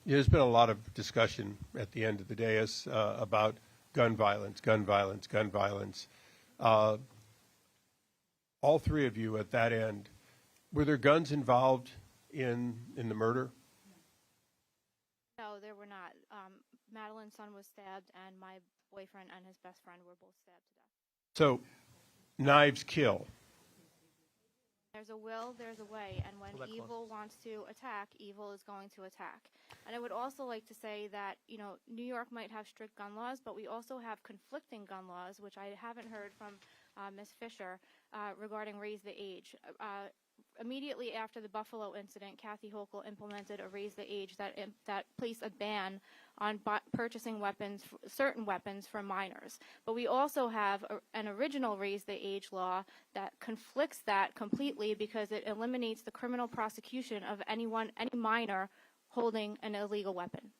There's been a lot of discussion at the end of the day about gun violence, gun violence, gun violence. All three of you at that end, were there guns involved in the murder? No, there were not. Madeline's son was stabbed, and my boyfriend and his best friend were both stabbed to death. So, knives kill. There's a will, there's a way, and when evil wants to attack, evil is going to attack. And I would also like to say that, you know, New York might have strict gun laws, but we also have conflicting gun laws, which I haven't heard from Ms. Fisher regarding raise the age. Immediately after the Buffalo incident, Kathy Hochul implemented a raise the age that placed a ban on purchasing weapons, certain weapons, from minors. But we also have an original raise the age law that conflicts that completely because it eliminates the criminal prosecution of any minor holding an illegal weapon.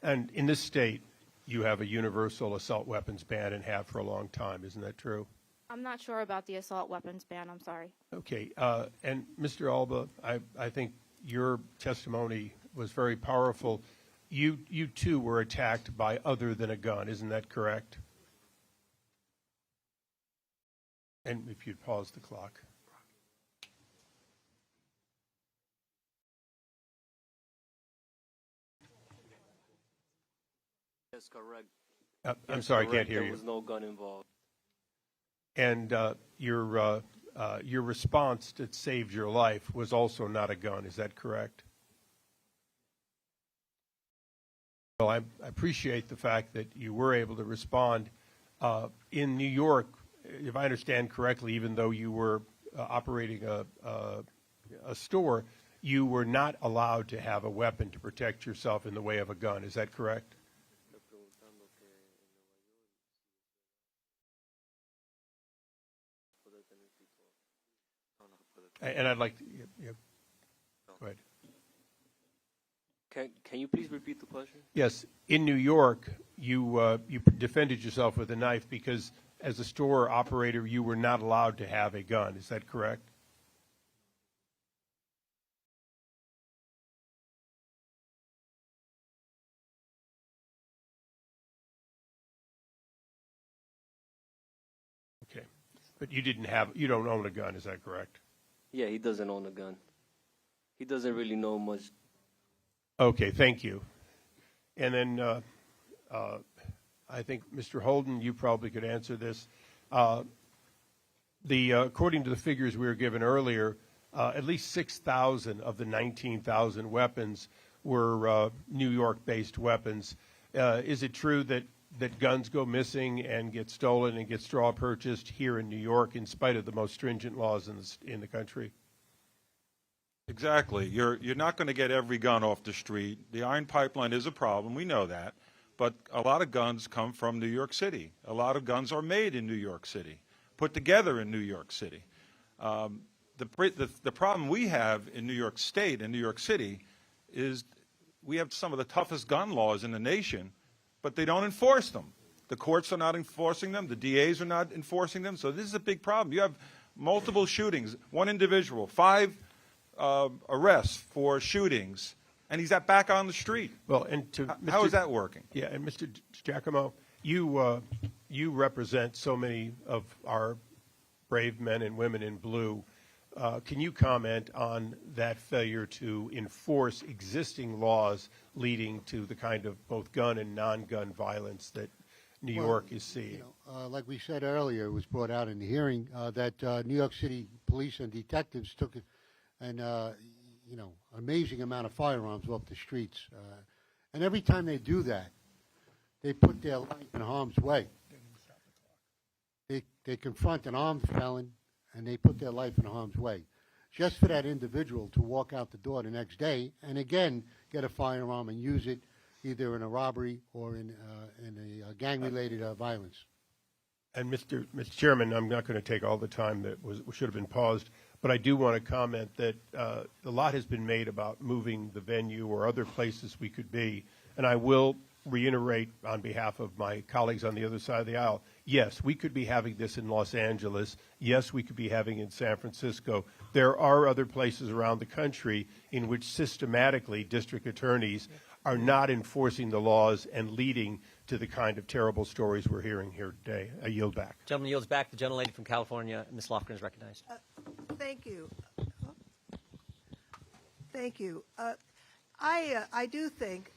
And in this state, you have a universal assault weapons ban and have for a long time. Isn't that true? I'm not sure about the assault weapons ban. I'm sorry. Okay. And Mr. Alba, I think your testimony was very powerful. You too were attacked by other than a gun. Isn't that correct? And if you'd pause the clock. Yes, correct. I'm sorry, I can't hear you. There was no gun involved. And your response that saved your life was also not a gun. Is that correct? Well, I appreciate the fact that you were able to respond. In New York, if I understand correctly, even though you were operating a store, you were not allowed to have a weapon to protect yourself in the way of a gun. Is that correct? And I'd like to, go ahead. Can you please repeat the question? Yes. In New York, you defended yourself with a knife because as a store operator, you were not allowed to have a gun. Is that correct? Okay. But you don't own a gun. Is that correct? Yeah, he doesn't own a gun. He doesn't really know much. Okay, thank you. And then I think, Mr. Holden, you probably could answer this. According to the figures we were given earlier, at least 6,000 of the 19,000 weapons were New York-based weapons. Is it true that guns go missing and get stolen and get straw purchased here in New York in spite of the most stringent laws in the country? Exactly. You're not going to get every gun off the street. The iron pipeline is a problem. We know that. But a lot of guns come from New York City. A lot of guns are made in New York City, put together in New York City. The problem we have in New York State and New York City is we have some of the toughest gun laws in the nation, but they don't enforce them. The courts are not enforcing them. The DAs are not enforcing them. So this is a big problem. You have multiple shootings, one individual, 5 arrests for shootings, and he's back on the street. Well, and how is that working? Yeah, and Mr. Giacomo, you represent so many of our brave men and women in blue. Can you comment on that failure to enforce existing laws leading to the kind of both gun and non-gun violence that New York is seeing? You know, like we said earlier, it was brought out in the hearing that New York City police and detectives took an amazing amount of firearms off the streets. And every time they do that, they put their life in harm's way. They confront an armed felon, and they put their life in harm's way, just for that individual to walk out the door the next day and again get a firearm and use it either in a robbery or in a gang-related violence. And Mr. Chairman, I'm not going to take all the time that should have been paused, But I do want to comment that a lot has been made about moving the venue or other places we could be. And I will reiterate on behalf of my colleagues on the other side of the aisle, yes, we could be having this in Los Angeles. Yes, we could be having it in San Francisco. There are other places around the country in which systematically district attorneys are not enforcing the laws and leading to the kind of terrible stories we're hearing here today. I yield back. Gentleman yields back. The gentlelady from California, Ms. Lofgren, is recognized. Thank you. Thank you. I do think